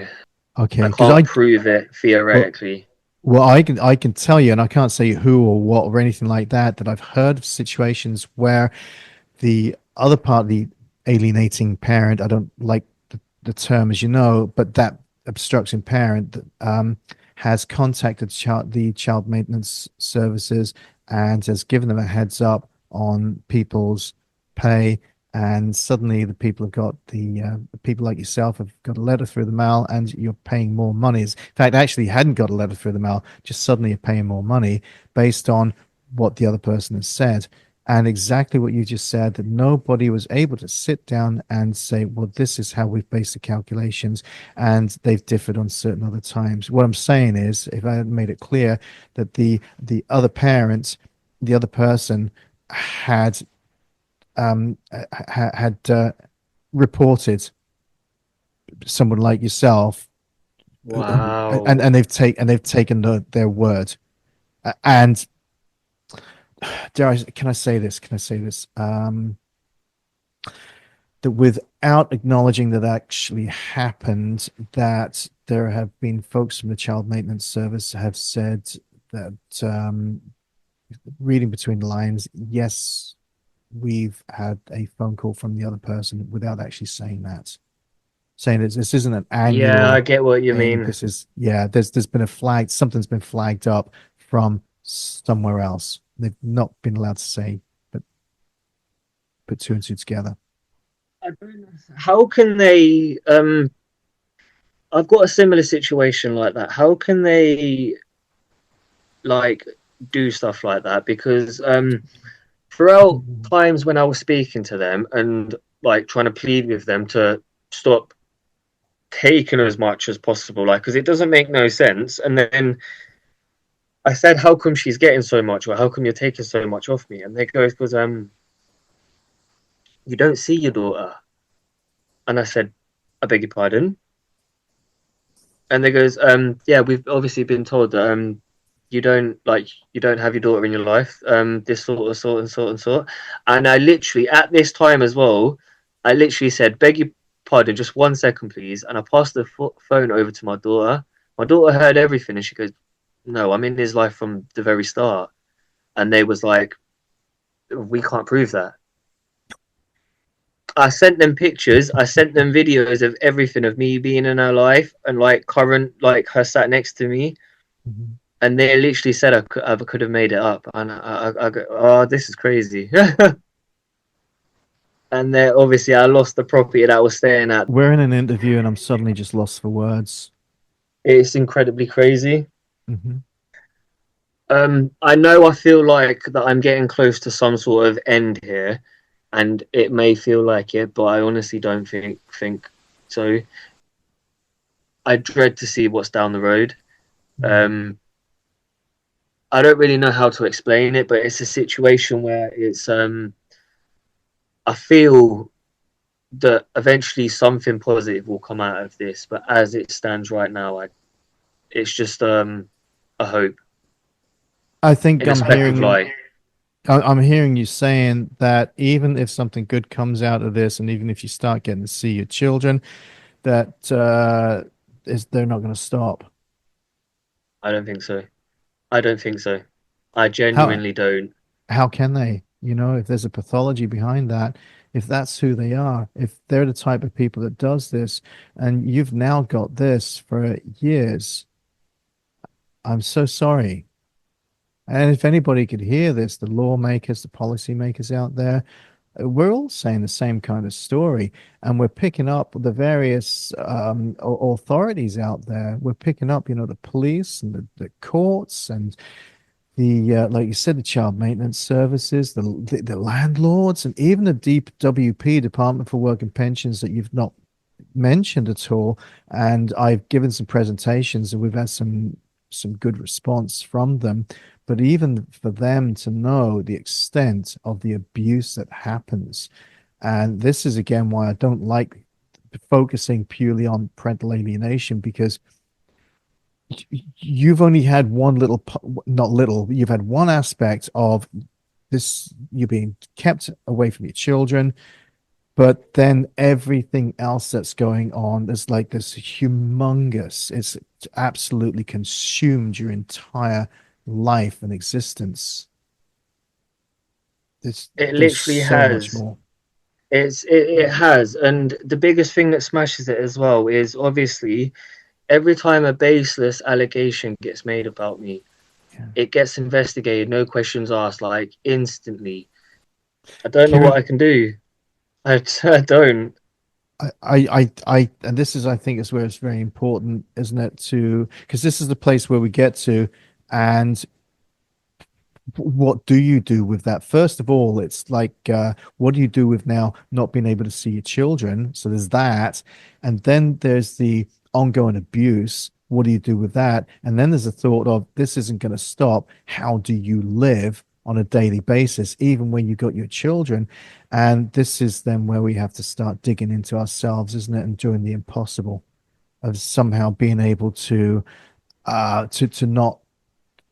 I Okay, because can't prove it well, theoretically. I can tell you, and I can't say who or what or anything like that, that I've heard of situations where the other part, the alienating parent, I don't like the term, as you know, but that obstructing parent has contacted the child maintenance services and has given them a heads up on people's pay. And suddenly, the people have got the people like yourself have got a letter through the mail, and you're paying more money. In fact, actually, you hadn't got a letter through the mail, just suddenly you're paying more money based on what the other person has said. And exactly what you just said, that nobody was able to sit down and say, well, this is how we've based the calculations, and they've differed on certain other times. What I'm saying is, if I had made it clear that the other parent, the other person had had reported someone like yourself, Wow. and they've taken their word. And can I say this? Can I say this? That without acknowledging that actually happened, that there have been folks from the child maintenance service have said that, reading between the lines, yes, we've had a phone call from the other person without actually saying that, saying that this isn't an Yeah, I annual get what you thing. mean. This is, yeah, there's been a flag, something's been flagged up from somewhere else. They've not been allowed to say, but put two and two together. I don't know. How can they I've got a similar situation like that. How can they like do stuff like that? Because throughout times when I was speaking to them and like trying to plead with them to stop taking as much as possible, like because it doesn't make no sense. And then I said, "How come she's getting so much, or how come you're taking so much off me?" And they go, "Because you don't see your daughter." And I said, "I beg your pardon." And they goes, "Yeah, we've obviously been told that you don't have your daughter in your life, this sort." And I literally at this time as well, I literally said, "Beg your pardon, just 1 second, please." And I passed the phone over to my daughter. My daughter heard everything, and she goes, "No, I'm in his life from the very start." And they was like, "We can't prove that." I sent them pictures. I sent them videos of everything of me being in her life and like current, like her sat next to me. Mhm. And they literally said I could have made it up. And I go, oh, this is crazy. And then obviously I lost the property that I was staying at. We're in an interview and I'm suddenly just lost for words. It's incredibly crazy. Hmm. I know I feel like that I'm getting close to some sort of end here, and it may feel like it, but I honestly don't think so. I dread to see what's down the road. Um, I don't really know how to explain it, but it's a situation where I feel that eventually something positive will come out of this, but as it stands right now, it's just a hope I think in a speck of light. I'm hearing you saying that even if something good comes out of this, and even if you start getting to see your children, that they're not going to stop. I don't think so. I don't think so. I How genuinely don't. how can they? If there's a pathology behind that, if that's who they are, if they're the type of people that does this, and you've now got this for years, I'm so sorry. And if anybody could hear this, the lawmakers, the policymakers out there, we're all saying the same kind of story, and we're picking up the various authorities out there. We're picking up, the police and the courts and the like you said, the child maintenance services, the landlords, and even the DWP, Department for Work and Pensions, that you've not mentioned at all. And I've given some presentations, and we've had some good response from them. But even for them to know the extent of the abuse that happens, and this is again why I don't like focusing purely on parental alienation, because you've only had one little, not little, you've had one aspect of this, you're being kept away from your children, but then everything else that's going on is like this humongous, it's absolutely consumed your entire life and existence. It There's literally so much has. more. It has, and the biggest thing that smashes it as well is obviously every time a baseless allegation gets made about me, Yeah. it gets investigated, no questions asked, like instantly. I don't know what Kieran, I can do. I don't. and this is, I think, is where it's very important, isn't it? Because this is the place where we get to, and what do you do with that? First of all, it's like, what do you do with now not being able to see your children? So there's that. And then there's the ongoing abuse. What do you do with that? And then there's the thought of, this isn't going to stop. How do you live on a daily basis, even when you got your children? And this is then where we have to start digging into ourselves, isn't it? And doing the impossible of somehow being able to not,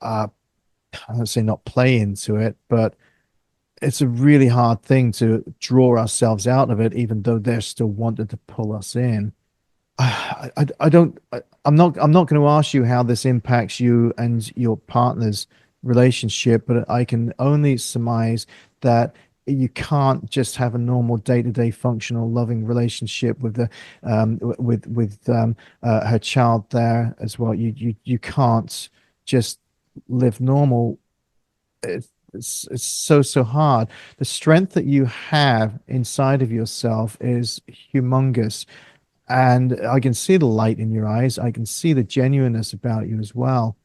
uh, I don't say not play into it, but it's a really hard thing to draw ourselves out of it, even though they're still wanting to pull us in. I don't, I'm not going to ask you how this impacts you and your partner's relationship, but I can only surmise that you can't just have a normal day-to-day functional loving relationship with the her child there as well. You can't just live normal. It's so hard. The strength that you have inside of yourself is humongous, and I can see the light in your eyes. I can see the genuineness about you as well.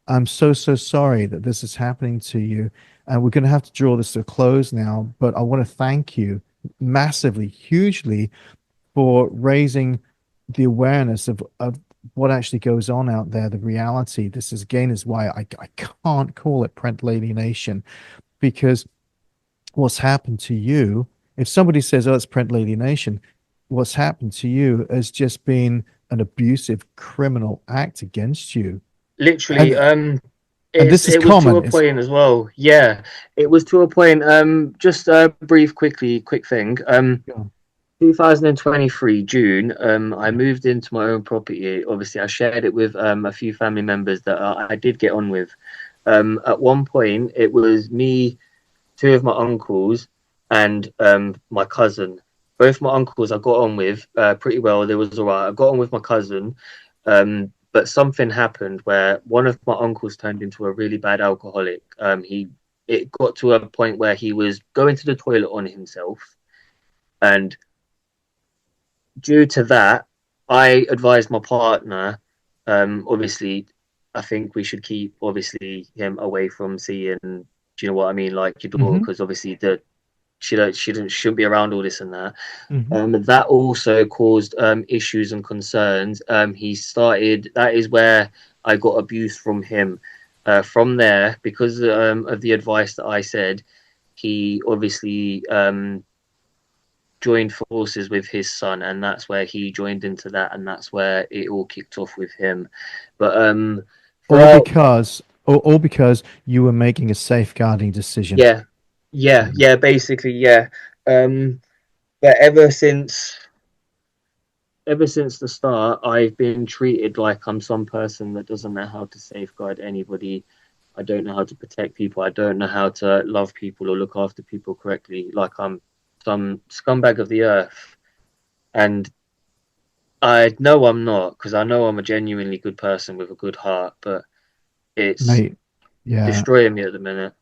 I'm so sorry that this is happening to you, and we're going to have to draw this to a close now, but I want to thank you massively, hugely, for raising the awareness of what actually goes on out there, the reality. This is again is why I can't call it parental alienation, because what's happened to you, if somebody says, oh, it's parental alienation, what's happened to you has just been an abusive criminal act against you. Literally, And this is it was to a common. It's point as well. Yeah, it was to a point. Just a quick thing. yeah, 2023 June, I yeah. moved into my own property. Obviously, I shared it with a few family members that I did get on with. At one point, it was me, two of my uncles, and my cousin. Both my uncles I got on with pretty well. They was all right. I got on with my cousin, but something happened where one of my uncles turned into a really bad alcoholic. It got to a point where he was going to the toilet on himself, and due to that, I advised my partner. Obviously, I think we should keep obviously him away from seeing. Do you know what I mean? Like your daughter, Hmm. because obviously the shouldn't be around all this and that. Hmm. That also caused issues and concerns. He started. That is where I got abuse from him. From there, because of the advice that I said, he obviously joined forces with his son, and that's where he joined into that, and that's where it all kicked off with him. But All throughout, because, all because you were making a safeguarding decision. yeah, yeah, Yeah. yeah, basically, yeah. Um, but ever since the start, I've been treated like I'm some person that doesn't know how to safeguard anybody. I don't know how to protect people. I don't know how to love people or look after people correctly. Like I'm some scumbag of the earth. And I know I'm not, because I know I'm a genuinely good person with a good heart, but it's Mate. Yeah. destroying me at the minute.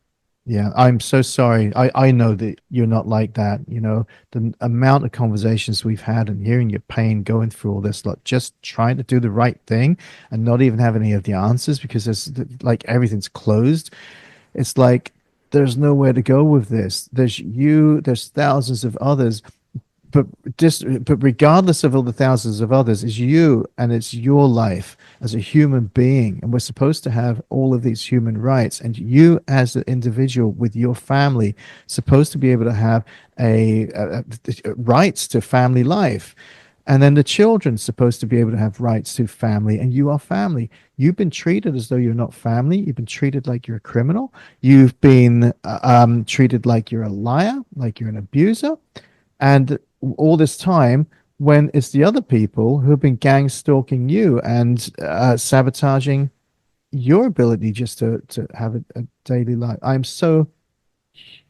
Yeah, I'm so sorry. I know that you're not like that. The amount of conversations we've had and hearing your pain going through all this, like just trying to do the right thing and not even have any of the answers because there's like everything's closed. It's like there's nowhere to go with this. There's you, there's thousands of others, but but regardless of all the thousands of others, is you and it's your life as a human being, and we're supposed to have all of these human rights, and you as an individual with your family supposed to be able to have rights to family life. And then the children supposed to be able to have rights to family, and you are family. You've been treated as though you're not family. You've been treated like you're a criminal. You've been treated like you're a liar, like you're an abuser. And all this time, when it's the other people who've been gang stalking you and sabotaging your ability just to have a daily life. I'm so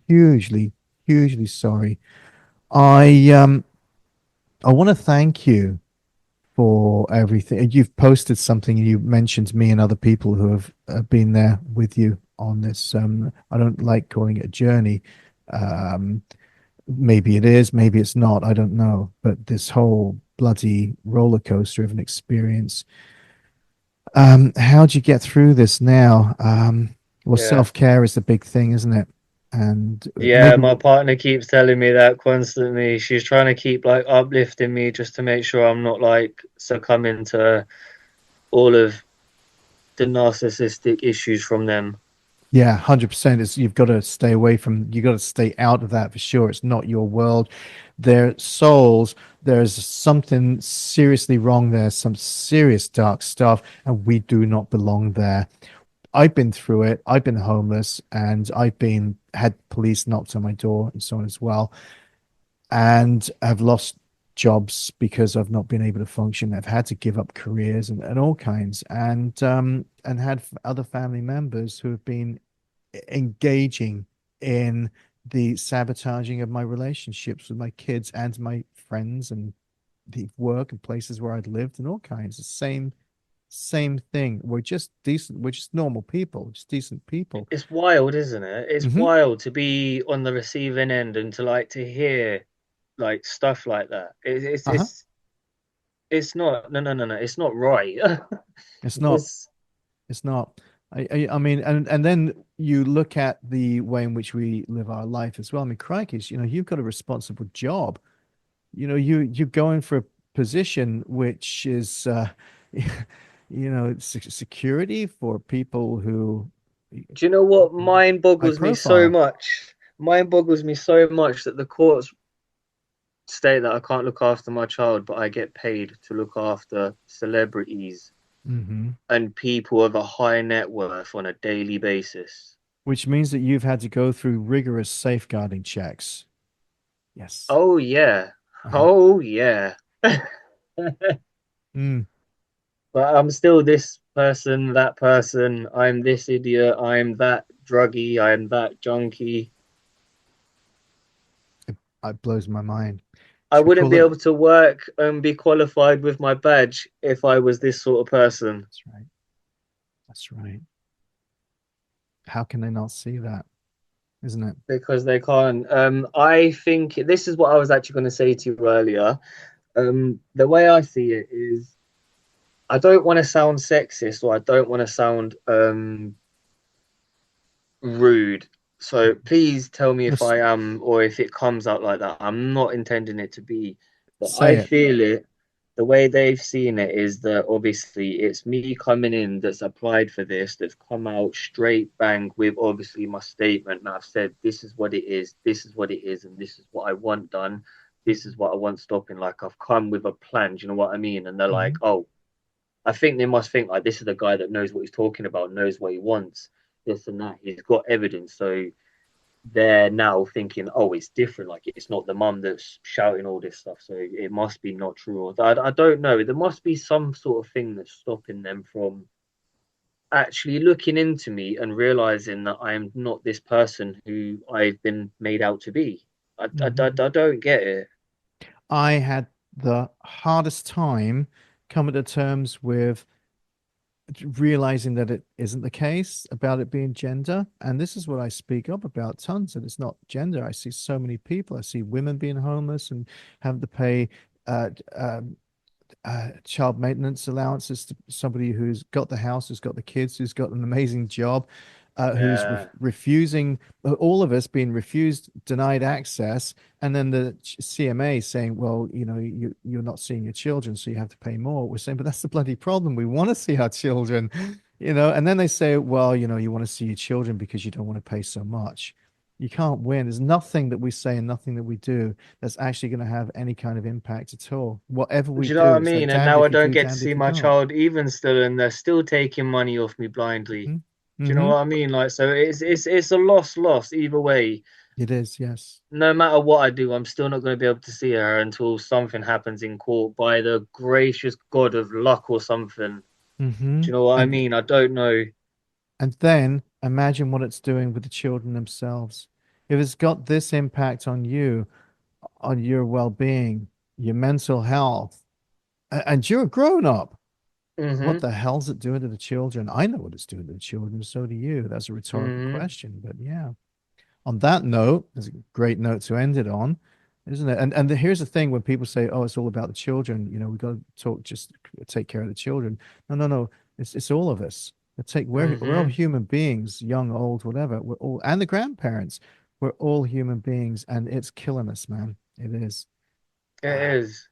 hugely, hugely sorry. I I want to thank you for everything. You've posted something and you mentioned me and other people who have been there with you on this. I don't like calling it a journey. Um, Maybe it is, maybe it's not. I don't know. But this whole bloody roller coaster of an experience. How'd you get through this now? Well, Yeah. self-care is the big thing, isn't it? And Yeah, maybe, my partner keeps telling me that constantly. She's trying to keep like uplifting me just to make sure I'm not like succumbing to all of the narcissistic issues from them. yeah, 100% is you've got to stay away from, you got to stay out of that for sure. It's not your world. Their souls, there's something seriously wrong there, some serious dark stuff, and we do not belong there. I've been through it. I've been homeless and I've been had police knocked on my door and so on as well. And I've lost jobs because I've not been able to function. I've had to give up careers and all kinds and had other family members who have been engaging in the sabotaging of my relationships with my kids and my friends and the work and places where I'd lived and all kinds. The same thing. We're just decent. We're just normal people, just decent people. It's wild, isn't it? It's Hmm. wild to be on the receiving end and to like to hear like stuff like that. Uh-huh. It's not no. It's not right. It's not. It's It's not. I mean, and then you look at the way in which we live our life as well. I mean, crikey, you've got a responsible job. You're going for a position which is, security for people who Do you know what mind high boggles me so profile. much? Mind boggles me so much that the courts state that I can't look after my child, but I get paid to look after celebrities Hmm. and people of a high net worth on a daily basis. Which means that you've had to go through rigorous safeguarding checks. Yes. Oh yeah. Uh-huh. Oh yeah. Mm. But I'm still this person, that person. I'm this idiot. I'm that druggie. I'm that junkie. It blows my mind. I Should we wouldn't call be it? able to work and be qualified with my badge if I was this sort of person That's right. That's right. How can they not see that? Isn't it? because they can't. I think this is what I was actually going to say to you earlier. The way I see it is, I don't want to sound sexist or I don't want to sound rude. So please tell me if Just I am or if it comes out like that. I'm not intending it to be, but say I it. feel it. The way they've seen it is that obviously it's me coming in that's applied for this, that's come out straight bang with obviously my statement. And I've said, this is what it is, this is what it is, and this is what I want done. This is what I want stopping. Like I've come with a plan. Do you know what I mean? And they're like, Mhm. oh, I think they must think like this is the guy that knows what he's talking about, knows what he wants, this and that. He's got evidence. So they're now thinking, oh, it's different. Like it's not the mum that's shouting all this stuff. So it must be not true. Or I don't know. There must be some sort of thing that's stopping them from actually looking into me and realizing that I am not this person who I've been made out to be. Mhm. I don't get it. I had the hardest time coming to terms with realizing that it isn't the case about it being gender. And this is what I speak up about tons. And it's not gender. I see so many people. I see women being homeless and having to pay uh, um, child maintenance allowances to somebody who's got the house, who's got the kids, who's got an amazing job, who's Yeah. refusing, all of us being refused, denied access, and then the CMA saying, well, you're not seeing your children, so you have to pay more. We're saying, but that's the bloody problem. We want to see our children, and then they say, well, you want to see your children because you don't want to pay so much. You can't win. There's nothing that we say and nothing that we do that's actually going to have any kind of impact at all. Whatever Do we you know what do, I it's like mean? And damned now I if you don't do, get to damned see if you my don't. child even still, and they're still taking money off me blindly. Hmm. Do you know Hmm. what I mean? Like, so it's a loss either way. It is, yes. No matter what I do, I'm still not going to be able to see her until something happens in court by the gracious God of luck or something. Hmm. Do you know what I And mean? I don't know. and then imagine what it's doing with the children themselves. If it's got this impact on you, on your well-being, your mental health, and you're a grown up, what Hmm. the hell's it doing to the children? I know what it's doing to the children, so do you. That's a rhetorical Hmm. question, but yeah. On that note, it's a great note to end it on, isn't it? And here's the thing: when people say, "Oh, it's all about the children," we got to talk, just take care of the children. No, no, no. It's all of us. We're all Hmm. human beings, young, old, whatever. We're all, and the grandparents. We're all human beings, and it's killing us, man. It is. It is.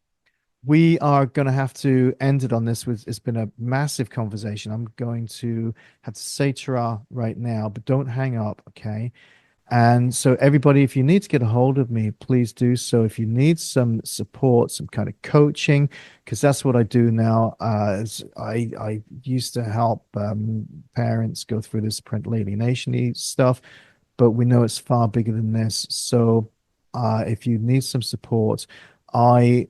We are going to have to end it on this. It's been a massive conversation. I'm going to have to say ta right now, but don't hang up, okay? And so, everybody, if you need to get a hold of me, please do so. If you need some support, some kind of coaching, because that's what I do now. I used to help parents go through this parental alienation stuff, but we know it's far bigger than this. So, if you need some support, I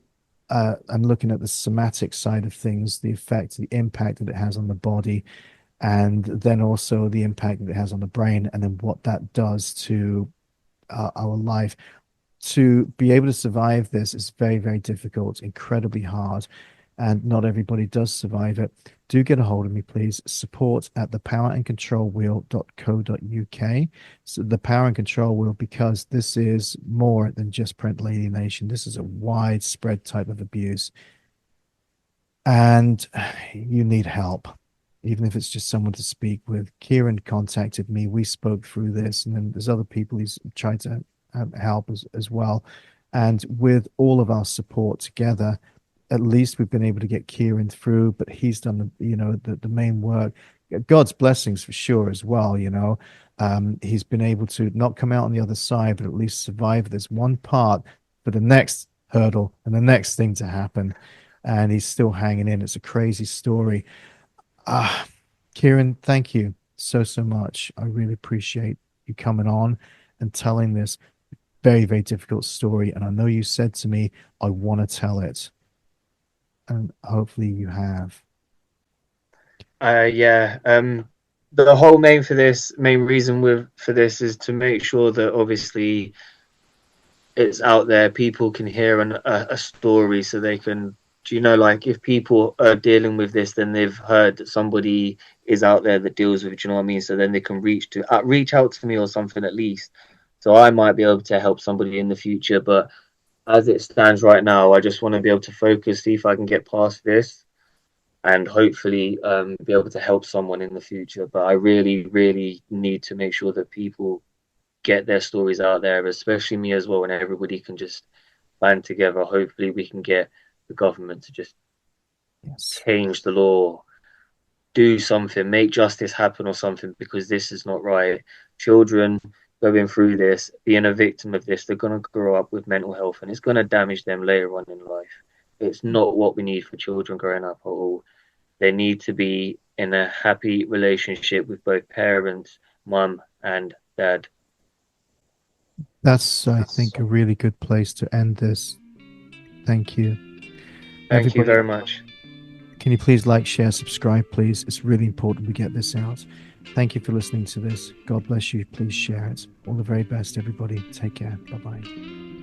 am looking at the somatic side of things, the effect, the impact that it has on the body, and then also the impact that it has on the brain, and then what that does to our life. To be able to survive this is very, very difficult, incredibly hard, and not everybody does survive it. Do get a hold of me, please. Support at thepowerandcontrolwheel.co.uk. So the power and control wheel, because this is more than just parental alienation. This is a widespread type of abuse, and you need help, even if it's just someone to speak with. Kieran contacted me. We spoke through this, and then there's other people he's tried to help as well. And with all of our support together, at least we've been able to get Kieran through. But he's done the main work. God's blessings for sure as well. He's been able to not come out on the other side, but at least survive this one part for the next hurdle and the next thing to happen, and he's still hanging in. It's a crazy story. Ah, Kieran, thank you so, so much. I really appreciate you coming on and telling this very, very difficult story. And I know you said to me, I want to tell it. And hopefully you have. Yeah. The whole main reason with for this is to make sure that obviously it's out there. People can hear a story, so they can. Do you know, like if people are dealing with this, then they've heard that somebody is out there that deals with it. Do you know what I mean? So then they can reach out to me or something at least. So I might be able to help somebody in the future. But as it stands right now, I just want to be able to focus, see if I can get past this, and hopefully be able to help someone in the future. But I really, really need to make sure that people get their stories out there, especially me as well, and everybody can just band together. Hopefully, we can get the government to just Yes. change the law, do something, make justice happen or something, because this is not right. Children going through this, being a victim of this, they're going to grow up with mental health and it's going to damage them later on in life. It's not what we need for children growing up at all. They need to be in a happy relationship with both parents, mum and dad. That's, I think, a really good place to end this. Thank you. Thank you Everybody, very much. Can you please like, share, subscribe, please? It's really important we get this out. Thank you for listening to this. God bless you. Please share it. All the very best, everybody. Take care. Bye-bye.